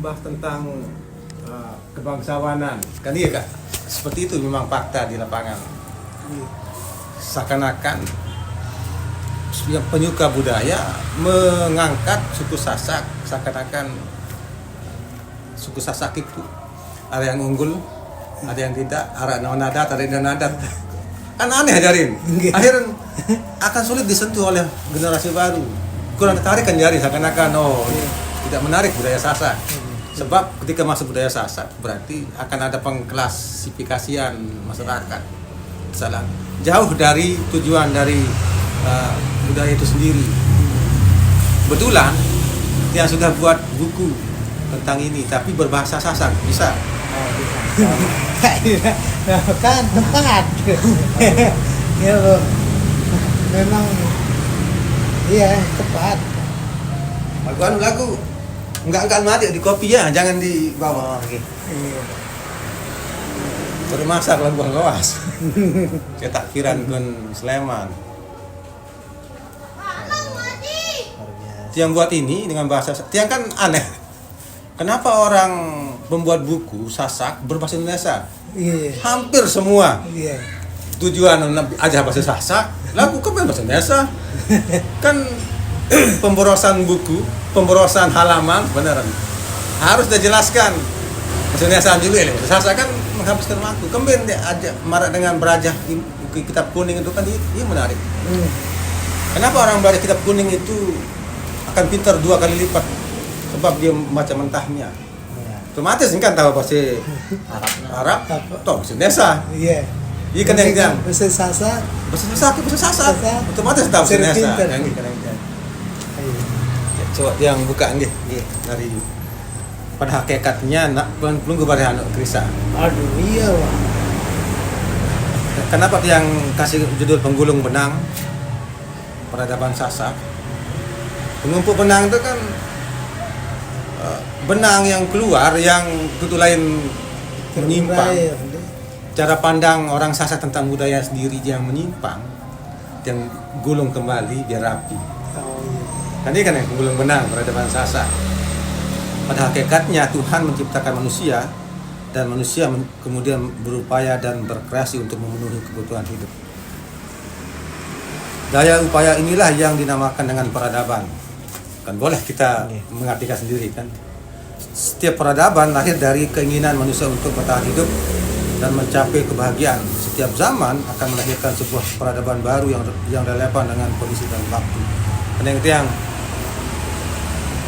membahas tentang kebangsawanan. Kan iya Kak, seperti itu memang fakta di lapangan. Seakan-akan yang penyuka budaya mengangkat suku Sasak, seakan-akan suku Sasak itu ada yang unggul, ada yang tidak, ada yang nadat, ada yang nadat. Kan aneh ajarin. Akhirnya akan sulit disentuh oleh generasi baru. Kurang tertarik kan jari, seakan-akan tidak menarik budaya Sasak. Sebab ketika masuk budaya Sasak berarti akan ada pengklasifikasian masyarakat. Salah. Jauh dari tujuan dari budaya itu sendiri. Betulan yang sudah buat buku tentang ini tapi berbahasa Sasak bisa. Kan tepat. Ya loh. Memang iya tepat. Lagu enggak mati di kopi ya, jangan di bawah. Iya. Baru masak lagu lawas. Cetak Kiran Gun Sleman. Tiang buat ini dengan bahasa Tiang kan aneh. Kenapa orang membuat buku Sasak berbahasa Indonesia? Iya. Hampir semua. Iya. Tujuan aja bahasa Sasak, lagu kan bahasa Indonesia. Kan pemborosan buku, pemborosan halaman beneran. Harus dijelaskan. Bahasa Indonesia juga ya. Bahasa Sasak kan menghabiskan waktu. Kembali dia aja marah dengan berajah kitab kuning itu kan ini menarik. Kenapa orang belajar kitab kuning itu akan pintar 2 kali lipat? Sebab dia membaca mentahnya. Otomatis kan tahu bahasa Arab, toh bahasa Indonesia. Iya. Iya kan yang bahasa Sasak. Bahasa Sasak. Otomatis tahu bahasa Indonesia. Coba yang buka nggih dari pada hakikatnya nak pelunggu pada anak Krisa. Aduh iya wah. Kenapa yang kasih judul Penggulung Benang Peradaban Sasak? Pengumpul benang itu kan benang yang keluar yang itu lain menyimpang. Cara pandang orang Sasak tentang budaya sendiri yang menyimpang, yang gulung kembali biar rapi. Kan ini kan yang penggulung benang peradaban Sasak. Pada hakikatnya Tuhan menciptakan manusia dan manusia kemudian berupaya dan berkreasi untuk memenuhi kebutuhan hidup. Daya upaya inilah yang dinamakan dengan peradaban. Kan boleh kita mengartikan sendiri kan. Setiap peradaban lahir dari keinginan manusia untuk bertahan hidup dan mencapai kebahagiaan. Setiap zaman akan melahirkan sebuah peradaban baru yang relevan dengan kondisi dan waktu. Yang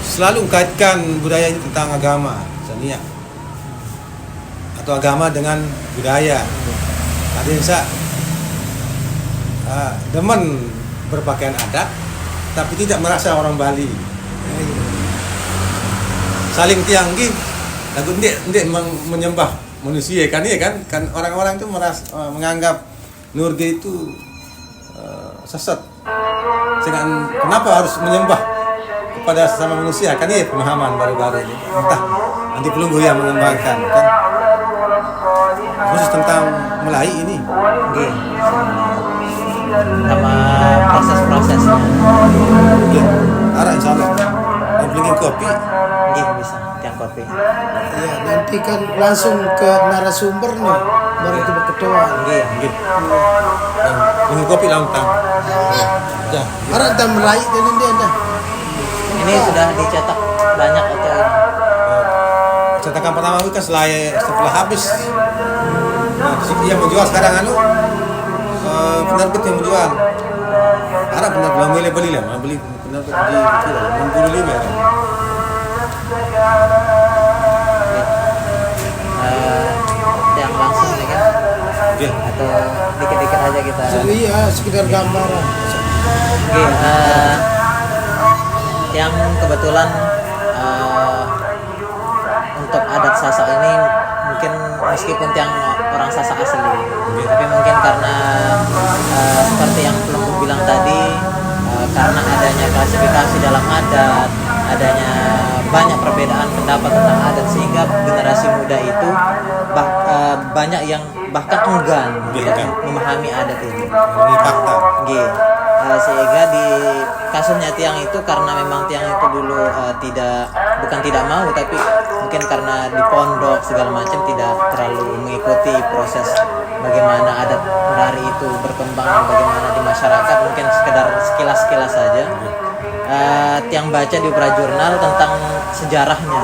selalu mengkaitkan budaya ini tentang agama, misalnya, atau agama dengan budaya. Ada yang demen berpakaian adat, tapi tidak merasa orang Bali. Saling tianggi, lagu ndek menyembah manusia kan ya kan orang-orang itu menganggap Nurge itu sesat. Dengan kenapa harus menyembah kepada sesama manusia kan ya pemahaman baru-baru ini. Entah nanti pelunggu yang mengembangkan kan. Khusus tentang Melayu ini. Nggih. Sama proses-prosesnya. Nggih. Arah insyaallah. Yang bikin kopi nggih bisa tiang kopi. Iya, nanti kan langsung ke narasumber nih, baru itu berketua. nggih. Yang bikin kopi langsung. Ya, Orang tak meraih dan dia dah. Ini sudah dicetak banyak atau ini? cetakan pertama itu kan setelah habis. Nah, yang menjual sekarang penerbit yang menjual. Ada penerbit beli lah, beli penerbit di 65 ya. Yang langsung nih kan? Oke. Atau dikit-dikit aja kita? Iya, sekedar gambaran. Oke, yang kebetulan untuk adat Sasak ini mungkin meskipun yang orang Sasak asli, tapi mungkin karena seperti yang Pelunggu bilang tadi, karena adanya klasifikasi dalam adat, adanya banyak perbedaan pendapat tentang adat sehingga generasi muda itu banyak yang bahkan enggan memahami adat ini. Ini fakta. Nggih. sehingga di kasusnya Tiang itu karena memang Tiang itu dulu bukan tidak mau, tapi mungkin karena di pondok segala macam tidak terlalu mengikuti proses bagaimana adat menari itu berkembang dan bagaimana di masyarakat, mungkin sekedar sekilas-sekilas saja. Tiang baca di beberapa jurnal tentang sejarahnya.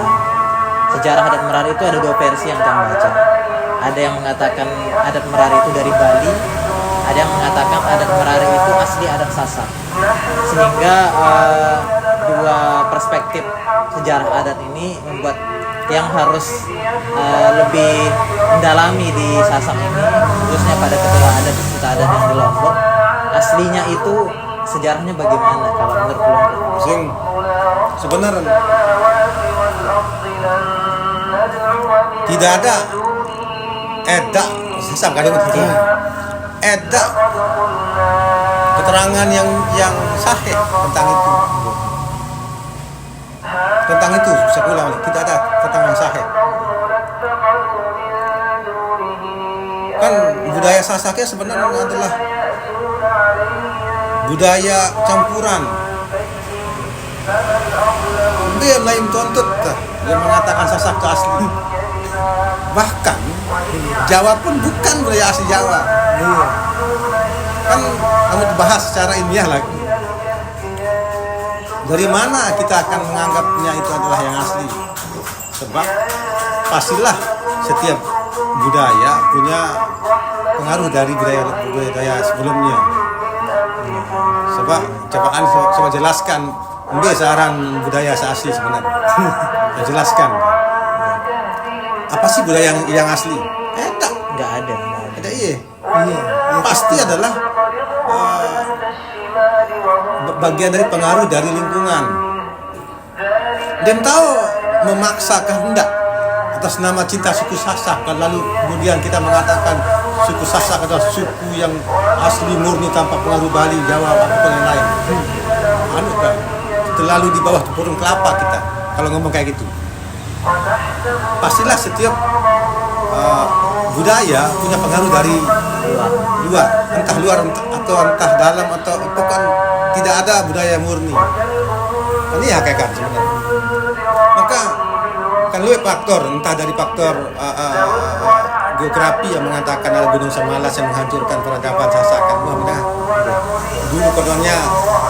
Sejarah adat menari itu ada 2 versi yang Tiang baca. Ada yang mengatakan adat menari itu dari Bali, ada yang mengatakan adat menari itu asli adat Sasak. Sehingga 2 perspektif sejarah adat ini membuat yang harus lebih mendalami di Sasak ini, khususnya pada ketua adat yang di Lombok. Aslinya itu sejarahnya bagaimana kalau menurut Lombok? Sebenarnya tidak ada edak Sasak, kadang edak keterangan yang sahih tentang itu saya ulang, tidak ada keterangan sahih. Kan budaya Sasaknya sebenarnya adalah budaya campuran. Dia lain tuntut, dia mengatakan Sasak itu asli. Bahkan Jawa pun bukan budaya asli Jawa. Kan kamu dibahas secara ilmiah lagi. Dari mana kita akan menganggapnya itu adalah yang asli? Sebab pastilah setiap budaya punya pengaruh dari budaya sebelumnya. Sebab coba jelaskan saran budaya asli sebenarnya. Saya jelaskan. Apa sih budaya yang asli? Nggak ada. Iya. Pasti adalah bagian dari pengaruh dari lingkungan. Dia tahu memaksa kehendak atas nama cinta suku Sasak, lalu kemudian kita mengatakan suku Sasak adalah suku yang asli murni tanpa pengaruh Bali, Jawa, apapun yang lain. Kan terlalu di bawah burung kelapa kita kalau ngomong kayak gitu. Pastilah setiap budaya punya pengaruh dari luar, entah luar entah dalam atau kan tidak ada budaya murni. Ini hakikat sebenarnya. Maka kan lu faktor, entah dari faktor geografi yang mengatakan ada Gunung Samalas yang menghancurkan peradaban Sasak kan, dulu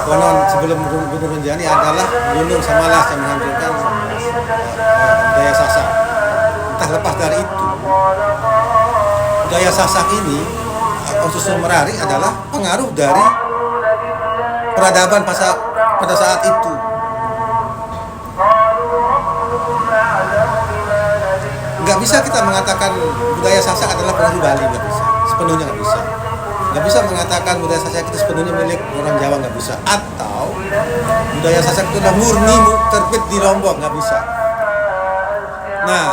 konon sebelum Gunung Rinjani adalah Gunung Samalas yang menghancurkan budaya Sasak. Entah lepas dari itu, budaya Sasak ini khususnya Merari adalah pengaruh dari peradaban pada saat itu. Nggak bisa kita mengatakan budaya Sasak adalah pengaruh Bali, nggak bisa, sepenuhnya nggak bisa. Nggak bisa mengatakan budaya Sasak itu sepenuhnya milik orang Jawa, nggak bisa. Atau budaya Sasak itu adalah murni terbit di Lombok, nggak bisa. Nah,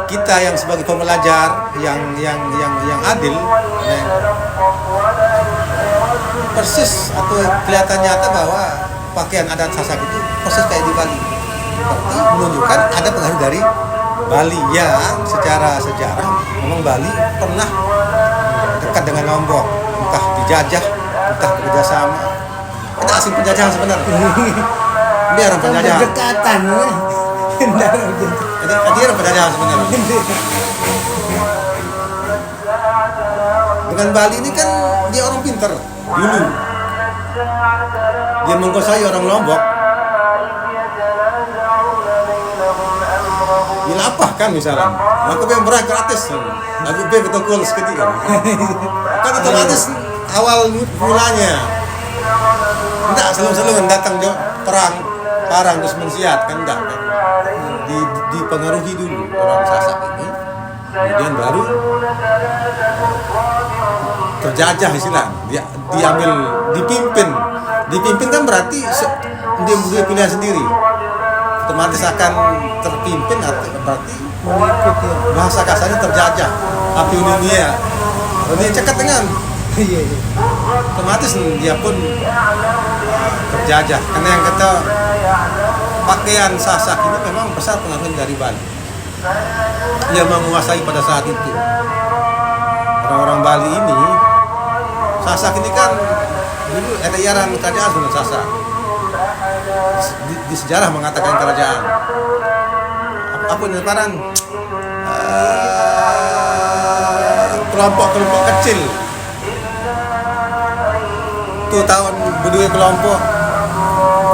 kita yang sebagai pembelajar yang adil, persis atau kelihatan nyata bahwa pakaian adat Sasak itu persis kayak di Bali. Berarti menunjukkan ada pengaruh dari Bali yang secara sejarah memang Bali pernah dekat dengan Lombok, entah dijajah, entah kerjasama. Ada asing penjajahan sebenarnya. Dia orang penjajahan. Berdekatan. Jadi dia orang penjajahan sebenarnya. Dengan Bali ini kan dia orang pintar dulu. Dia menguasai orang Lombok. Dilapah kan misalnya, aku yang berat gratis, aku betul cool seketika. Kan otomatis awal mulanya, enggak selalu datang parang terus mensiat kan enggak kan, dipengaruhi dulu orang Sasak ini, kemudian baru terjajah istilah, dia diambil, dipimpin kan berarti dia punya pilihan sendiri. Otomatis akan terpimpin atau berarti mengikuti bahasa kasarnya terjajah api dunia. Dia cekat dengan otomatis dia pun terjajah. Karena yang kata pakaian Sasak ini memang besar pengaruh dari Bali. Dia menguasai pada saat itu. Orang-orang Bali ini, Sasak ini kan Dulu ada iaran kerajaan Sunan Sasak. Di sejarah mengatakan kerajaan. Apa penyebaran kelompok-kelompok kecil. Tuh tahun berdua kelompok.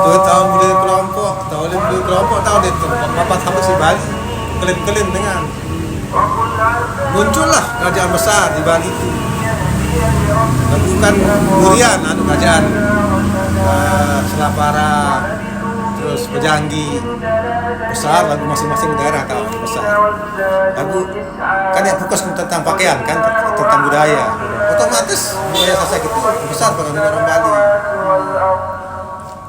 Tahun berdua kelompok, tahun itu bapak sampai si Bali kelin-kelin dengan muncullah kerajaan besar di Bali itu. Dan bukan Durian, kerajaan Selapara, terus Pejanggi besar, lagu masing-masing daerah tahu besar. Lagu kan yang fokus tentang pakaian kan, tentang budaya. Otomatis budaya Sasak itu besar pengaruh orang Bali.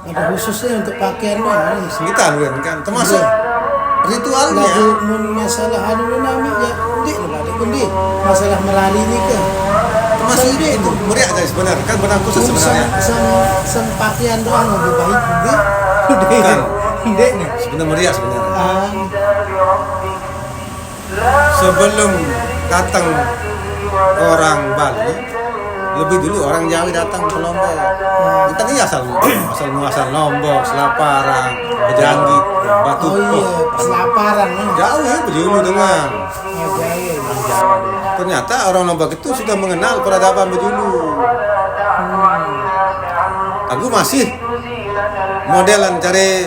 Ada khususnya untuk pakaian doang. Kita kan termasuk ritualnya. Lagu masalah anu namanya ndik lah ndik masalah merali ni ke. Termasuk itu meriah guys sebenarnya kan benang khusus sebenarnya. Sem pakaian doang lebih baik ndik. Kan. Ndik nih. Sebenarnya meriah sebenarnya. Sebelum datang orang Bali, lebih dulu orang Jawa datang ke Lombok. Kita ini asal muasal Lombok, Selaparang, Pejanggi, Batu. Oh iya, Selaparang. Jauh ya Bejulu dengan. Jawa. Ternyata orang Lombok itu sudah mengenal peradaban Bejulu. Aku masih modelan cari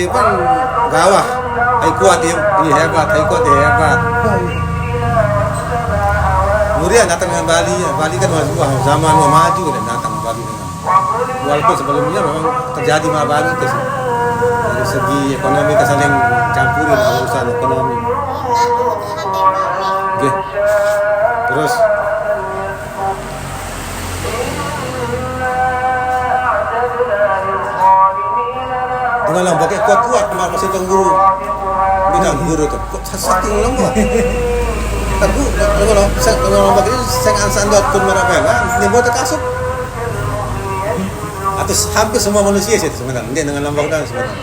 kan bawah. Hai kuat dia hebat, Kemudian datang dengan Bali kan zaman mau maju dan datang ke Bali dengan. Walaupun sebelumnya memang terjadi Bali itu sih. Dari segi ekonomi kita saling campuri dengan urusan ekonomi. Oke. Terus dengan Lomboknya kuat-kuat masih guru. Bidang guru tuh. Kok satu Lombok? Aku kalau Lombok itu saya ansan dot pun merapela, ini buat kasut. Atau hampir semua manusia sih sebenarnya. Dia dengan Lombok dan sebenarnya.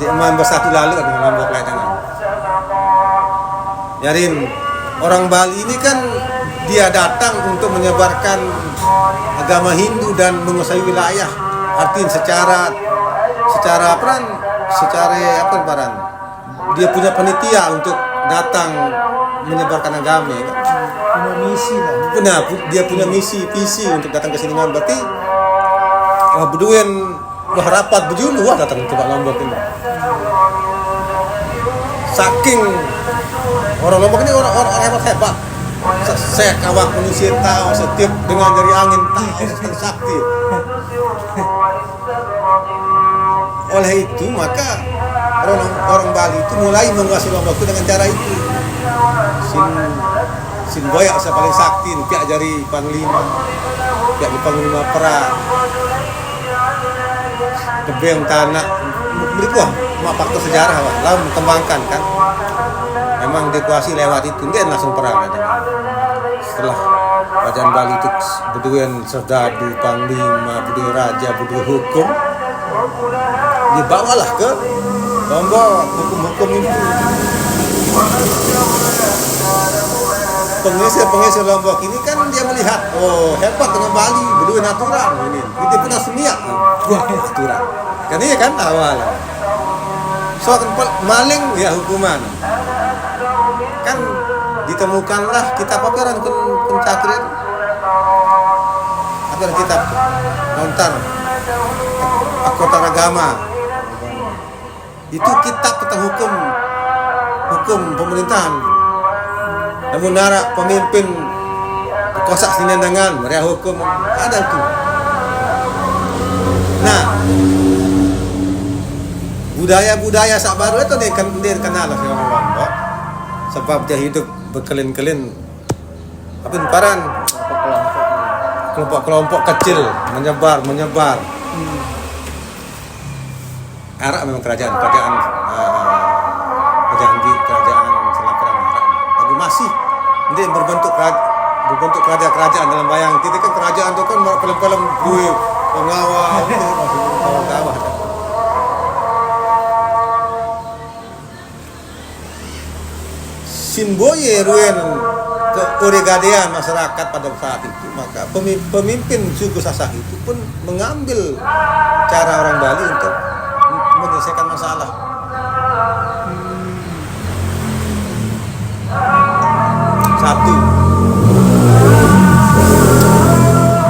Dia main bersatu lalu dengan Lombok lain dengan. Yarin orang Bali ini kan dia datang untuk menyebarkan agama Hindu dan menguasai wilayah. Artinya secara peran dia punya panitia untuk datang menyebarkan agama ya kan? Punya misi lah. Benar, dia punya visi untuk datang ke sini kan berarti beduin rapat Bejulu datang ke Lombok ini. Saking orang Lombok ini orang hebat. Saya kawak manusia tahu setiap dengan dari angin tahu sakti. Oleh itu maka orang Bali itu mulai menguasai Lombok itu dengan cara itu. Sin boyak saya paling sakti, pihak jari panglima, pihak di panglima perang, tebeng tanah, begitu faktor sejarah lalu kembangkan kan. Memang dikuasai lewat itu, dia langsung perang kan. Setelah kerajaan Bali itu berdua serdadu, panglima, berdua raja, berdua hukum, dibawalah ke Lombok hukum-hukum itu. Pengisir Lombok ini kan dia melihat, oh hebat dengan Bali, berdua natural ini. Itu pun aslinya, natural. Kan iya kan awal. So maling ya hukuman. Kan ditemukanlah kitab paparan pencakir apa kitab nontar Kota Agama. Itu kitab tentang hukum pemerintahan. Namun nara pemimpin kosak sinendangan meriah hukum ada itu. Nah, budaya sak baru itu dia kenal lah orang Lombok. Sebab dia hidup berkelin-kelin paran kelompok kecil menyebar. Arak memang kerajaan Pejanggi, kerajaan Selaparang Arak. Tapi masih dia berbentuk kerajaan dalam bayang kita kan kerajaan itu kan film-film gue pengawal kawan-kawan. Sinboye ruen ke kepribadian masyarakat pada saat itu, maka pemimpin suku Sasak itu pun mengambil cara orang Bali untuk menyelesaikan masalah. Satu,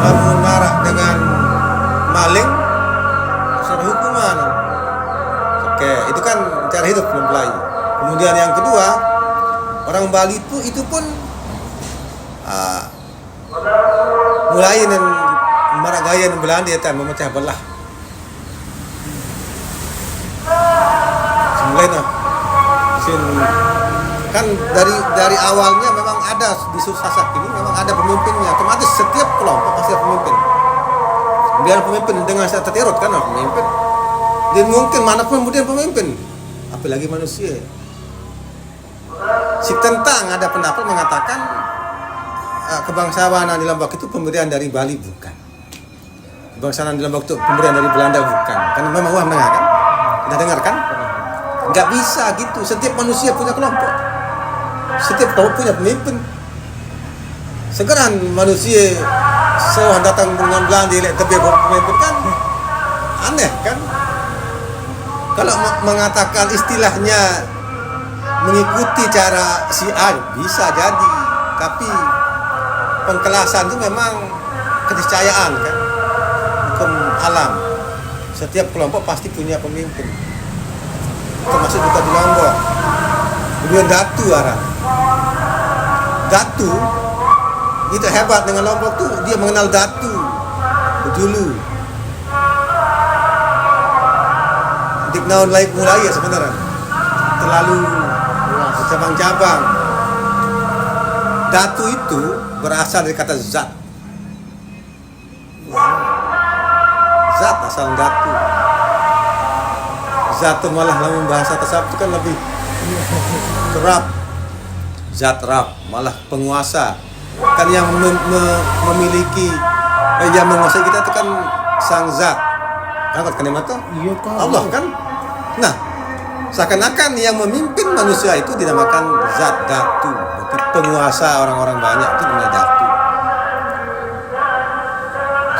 kamu narak dengan maling, sudah hukuman. Oke, itu kan cara hidup mempelai. Kemudian yang kedua, orang Bali itu pun mulai dan maragaya dan Belanda ya memecah belah. Mulai kan dari awalnya memang ada di suku Sasak ini memang ada pemimpinnya, otomatis setiap kelompok pasti ada pemimpin. Biar pemimpin dengan saya tertirut kan pemimpin. Dan mungkin manapun kemudian pemimpin, apalagi manusia. Si tentang ada pendapat mengatakan kebangsaan di Lombok itu pemberian dari Bali, bukan. Kebangsaan di Lombok itu pemberian dari Belanda, bukan. Karena memang wah menengah kan? Udah dengar kan? Nggak bisa gitu. Setiap manusia punya kelompok. Setiap kelompok punya pemimpin. Sekarang manusia seorang datang dengan Belanda lihat tapi pemimpin kan aneh kan? Kalau mengatakan istilahnya mengikuti cara si A bisa jadi, tapi pengkelasan itu memang keniscayaan kan, hukum alam. Setiap kelompok pasti punya pemimpin, termasuk juga di Lombok. Kemudian Datu arah. Datu itu hebat dengan Lombok tuh, dia mengenal Datu dulu. Diknaun laik mulai ya sebenarnya terlalu cabang-cabang. Datu itu berasal dari kata zat. Zat asal datu. Zat itu malah dalam bahasa tasawuf itu kan lebih kerap. Zat rab malah penguasa. Kan yang memiliki yang menguasai kita itu kan sang zat. Angkat kalimat itu? Iya kan. Allah kan. Nah, seakan-akan yang memimpin manusia itu dinamakan zat datu. Berarti penguasa orang-orang banyak itu namanya datu.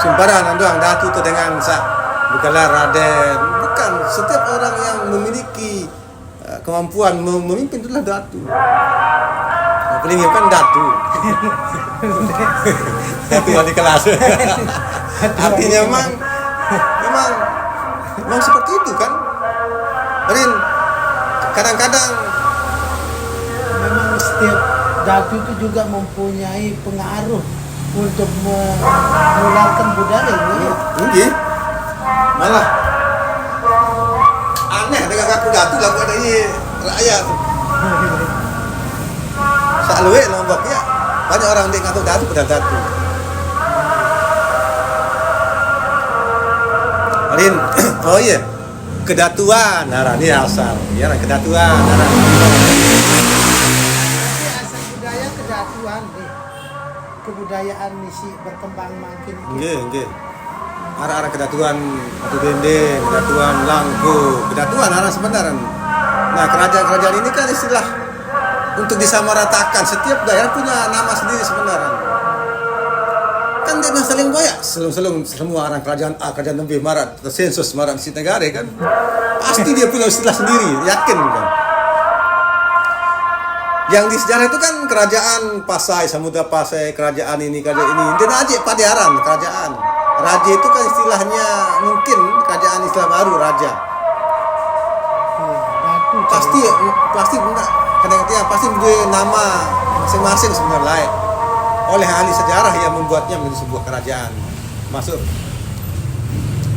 Sembarangan doang datu itu dengan bukanlah raden. Bukan, setiap orang yang memiliki kemampuan memimpin itulah datu. Yang paling kan datu. Datu di kelas. Artinya memang seperti itu kan. Rin, kadang-kadang Memang setiap datu itu juga mempunyai pengaruh untuk menularkan budaya ini. Iya. Malah aneh dengan ngaku datu lagu ada ini rakyat. Salwe Lombok ya. Banyak orang yang ngaku datu pada datu. Rin, oh iya. Kedatuan, narani asal. Ya, kedatuan, narani. Asal budaya kedatuan deh. Kebudayaan misi berkembang makin. Nggih. Arah-arah kedatuan Batu Dendeng, kedatuan Langko, kedatuan arah sebenarnya. Nah, kerajaan-kerajaan ini kan istilah untuk disamaratakan. Setiap daerah punya nama sendiri sebenarnya. Kan dia saling banyak. Semua orang kerajaan A, kerajaan B, marat, sensus, marat si negara kan. Pasti dia punya istilah sendiri, yakin kan. Yang di sejarah itu kan kerajaan Pasai, Samudra Pasai, kerajaan ini. Dia aja Padiaran, kerajaan. Raja itu kan istilahnya mungkin kerajaan istilah baru raja. Pasti enggak. Kadang-kadang pasti punya nama masing-masing sebenarnya. Oleh ahli sejarah yang membuatnya menjadi sebuah kerajaan. Masuk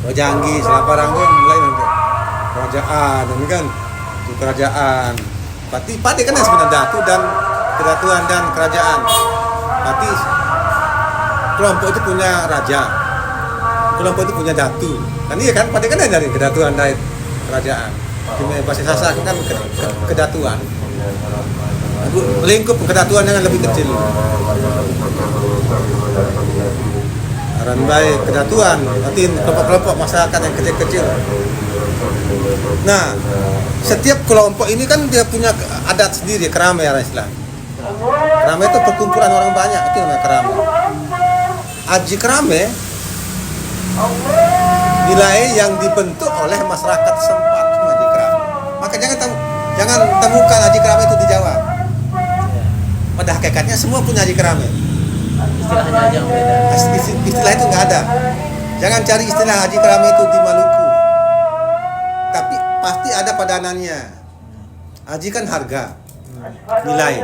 Rojanggi, Selaparang kan mulai nanti kerajaan, ini kan itu kerajaan. Pati kan yang sebenarnya datu dan kedatuan dan kerajaan. Pati kelompok itu punya raja, kelompok itu punya datu. Kan iya kan, pati kan dari kedatuan dari kerajaan. Di bahasa Sasak kan kedatuan. Lingkup kedatuan yang lebih kecil. Aran baik kedatuan, berarti kelompok-kelompok masyarakat yang kecil-kecil. Nah, setiap kelompok ini kan dia punya adat sendiri, keramaian istilah. Kerame itu perkumpulan orang banyak, itu namanya kerame. Aji kerame nilai yang dibentuk oleh masyarakat setempat, itu aji kerame. Maka jangan temukan aji kerame itu di Jawa. Pada hakikatnya semua punya aji kerame. Istilahnya aja yang beda. Istilah itu nggak ada. Jangan cari istilah haji kerame itu di Maluku. Tapi pasti ada padanannya. Haji kan harga, nilai.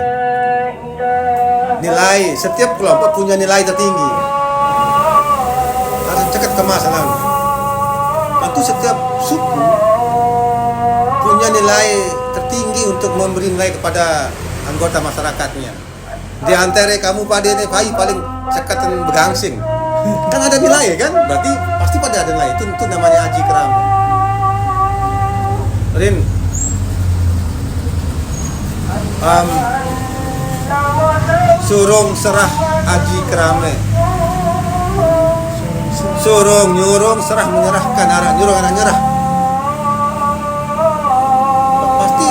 Nilai setiap kelompok punya nilai tertinggi. Harus cekat kemas alam. Tentu setiap suku punya nilai tertinggi untuk memberi nilai kepada anggota masyarakatnya. Di antara kamu pada ini paling sekatan begangsing. Kan ada nilai kan? Berarti pasti pada ada nilai. Itu namanya haji kerame. Rin, surung serah haji kerame. Surung nyurung serah menyerahkan, arah nyurung arah nyerah. Pasti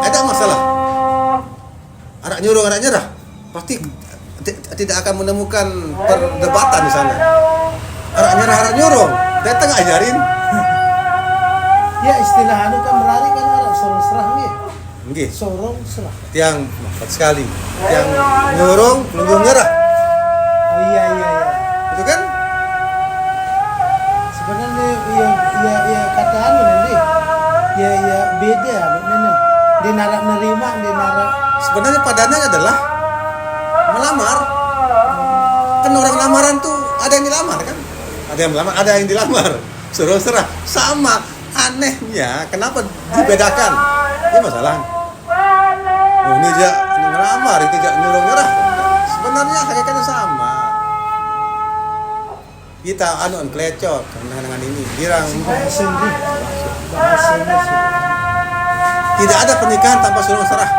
ada masalah. Arah nyurung arah nyerah. Pasti tidak akan menemukan perdebatan di sana. Arah nyerah arah nyurung. Datang ajarin. Ya istilah anu kan melari kan arah sorong serah nggih. Nggih. Sorong serah. Yang tepat sekali. Yang nyurung belum nyerah. Oh iya. Itu kan? Sebenarnya ya kata anu nanti. Ya beda anu. Dia narak nerima, dia narak. Sebenarnya padanannya adalah melamar. Kan orang lamaran tuh ada yang dilamar kan? Ada yang melamar, ada yang dilamar. Suruh serah sama. Anehnya kenapa dibedakan? Ini masalah. Oh, ini dia ngelamar, ini tidak nyuruh nyerah. Sebenarnya hakikatnya sama. Kita klecot dengan ini. Girang. Bahasanya sih. Tidak ada pernikahan tanpa suruh serah.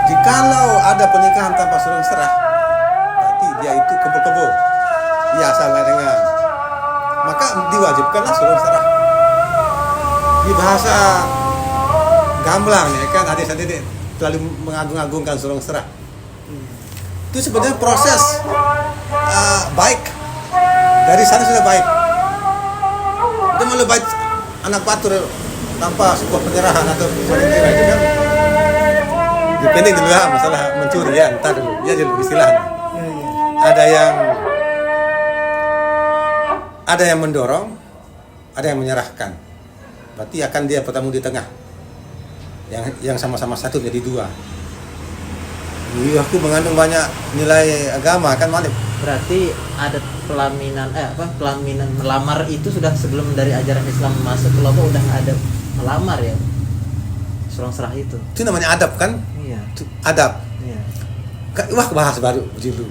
Jikalau ada pernikahan tanpa suruh serah, berarti dia itu kebo-kebo. Dia asal dengan. Maka diwajibkanlah suruh serah. Di bahasa gamblang ya kan, adik-adik terlalu mengagung-agungkan suruh serah. Itu sebenarnya proses baik. Dari sana sudah baik. Udah mulai baik anak batur tanpa sebuah penyerahan atau saling kira itu kan. Dipending dulu lah masalah mencuri ya, entar dulu. Ya dulu istilahnya. Ada yang mendorong, ada yang menyerahkan. Berarti akan dia bertemu di tengah. Yang sama-sama satu jadi dua. Aku mengandung banyak nilai agama kan Malik. Berarti adat pelaminan pelaminan melamar itu sudah sebelum dari ajaran Islam masuk ke Lombok udah ada melamar ya. Surung serah itu. Itu namanya adab kan? Iya. Itu adab. Iya. Wah bahas baru dulu.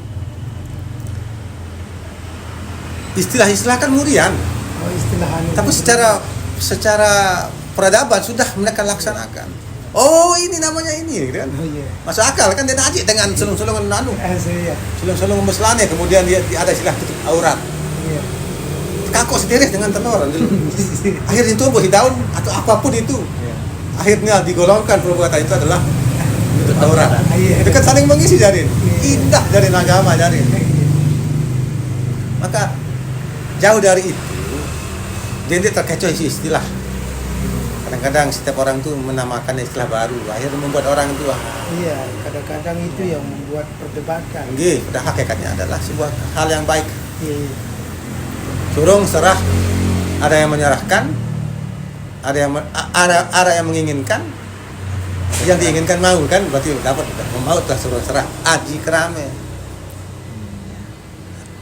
Istilah-istilah kan murian. Oh istilah anu. Tapi secara peradaban sudah mereka laksanakan. Oh ini namanya ini gitu kan. Oh iya. Masuk akal kan dia najik dengan sulung-sulungan anu. Iya. Sulung-sulung meslane kemudian dia ada istilah tutup aurat. Iya. Kakok sendiri dengan tenor dulu. Akhirnya tumbuh di daun atau apapun itu. Akhirnya digolongkan perbuatan itu adalah tutup aurat. Itu kan saling mengisi jarin. Indah jarin agama jarin. Maka jauh dari itu dia terkecoh isi istilah. Kadang-kadang setiap orang tuh menamakan istilah baru, akhirnya membuat orang itu Iya, kadang-kadang itu yang membuat perdebatan. Nggih, pada hakikatnya adalah sebuah hal yang baik. Iya. Surung serah, ada yang menyerahkan, ada yang menginginkan, yang diinginkan mau kan, berarti dapat mau lah surung serah, aji kerame.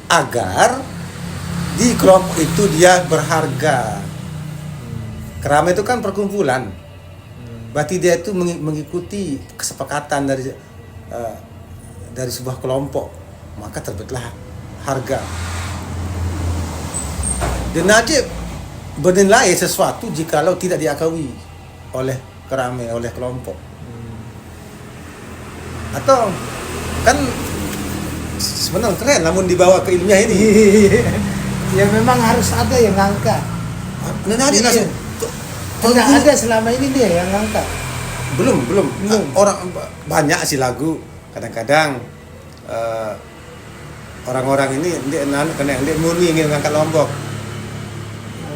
Agar di kelompok itu dia berharga. Kerame itu kan perkumpulan. Berarti dia itu mengikuti kesepakatan dari sebuah kelompok. Maka terbitlah harga. Dan najib bernilai sesuatu jikalau tidak diakui oleh kerame, oleh kelompok. Atau kan sebenarnya keren namun dibawa ke ilmiah ini. Ya memang harus ada yang ngangkat. Najib langsung Tidak ada selama ini dia yang ngangkat. belum. Orang banyak sih lagu. Kadang-kadang orang-orang ini dia murni ingin mengangkat Lombok.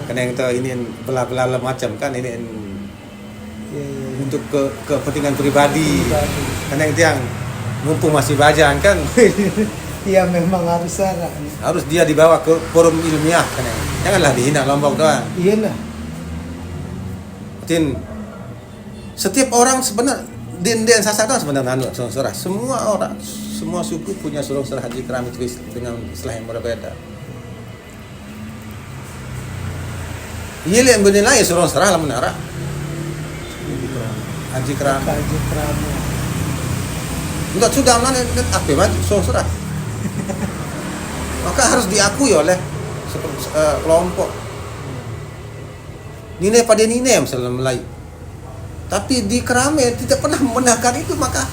Karena yang tahu ini belah-belah macam kan ini untuk kepentingan pribadi. Karena itu yang mumpung masih bajang kan Iya memang harus sarah. harus dia dibawa ke forum ilmiah kan. Janganlah dihina Lombok doang. Iyalah. Tin setiap orang sebenarnya di Sasak doang sebenarnya surong serah. Semua orang, semua suku punya surong serah Haji Keramik dengan istilah yang berbeda. Iya yang bernilai surong serah lah menara. Haji Keramik. Haji Keramik. Enggak sudah mana apa maju surong serah. Maka harus diakui oleh kelompok nilai pada nilai misalnya Melayu. Tapi di Keramik tidak pernah membenarkan itu, maka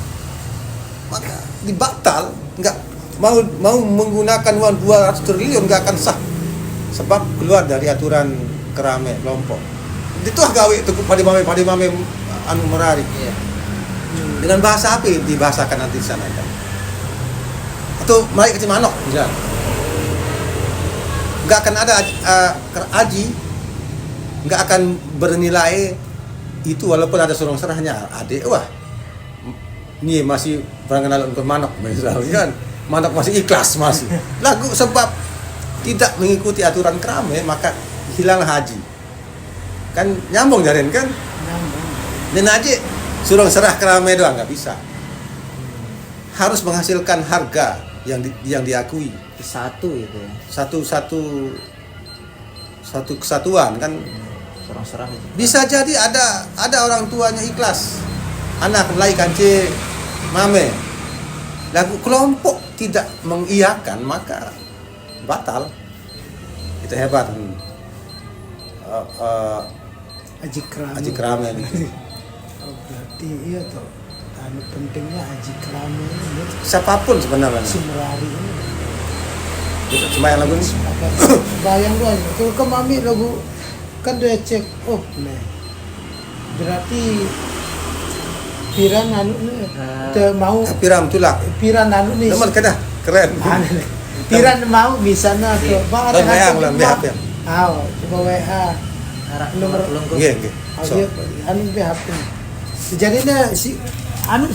dibatal. Enggak mau menggunakan uang 200 triliun enggak akan sah, sebab keluar dari aturan Keramik kelompok. Itu gawe itu pada mame anu merari. Iya. Dengan bahasa apa dibahasakan nanti di sana kan? Atau Melayu kecil manok misalnya. Enggak akan ada aji, enggak akan bernilai itu walaupun ada surong serahnya. Adik wah ini masih berkenal untuk manok misalnya kan, manok masih ikhlas masih lagu sebab tidak mengikuti aturan Keramik maka hilanglah haji kan, nyambung jaren kan, dan haji surong serah Keramik doang nggak bisa, harus menghasilkan harga yang diakui Satu itu ya. satu kesatuan kan. Surong serah itu. Bisa jadi ada orang tuanya ikhlas, anak mulai kance mame, lagu kelompok tidak mengiyakan maka batal. Itu hebat. Haji Keramik. Haji Keramik itu. Oh, berarti iya tuh. Anu pentingnya Haji Keramik ini Siapapun sebenarnya. Sumerari ini. Itu cuma yang lagu ini. Bayang gua kalau ke mami lagu kan dia cek nih. Berarti piran anu nih mau Piram tulak. piran anu nih. Teman kena keren. Piran mau bisa na ke Bang yang ulang BHP. Coba WA. Nomor Belum Nggih, nggih. anu BHP. Jadi si anu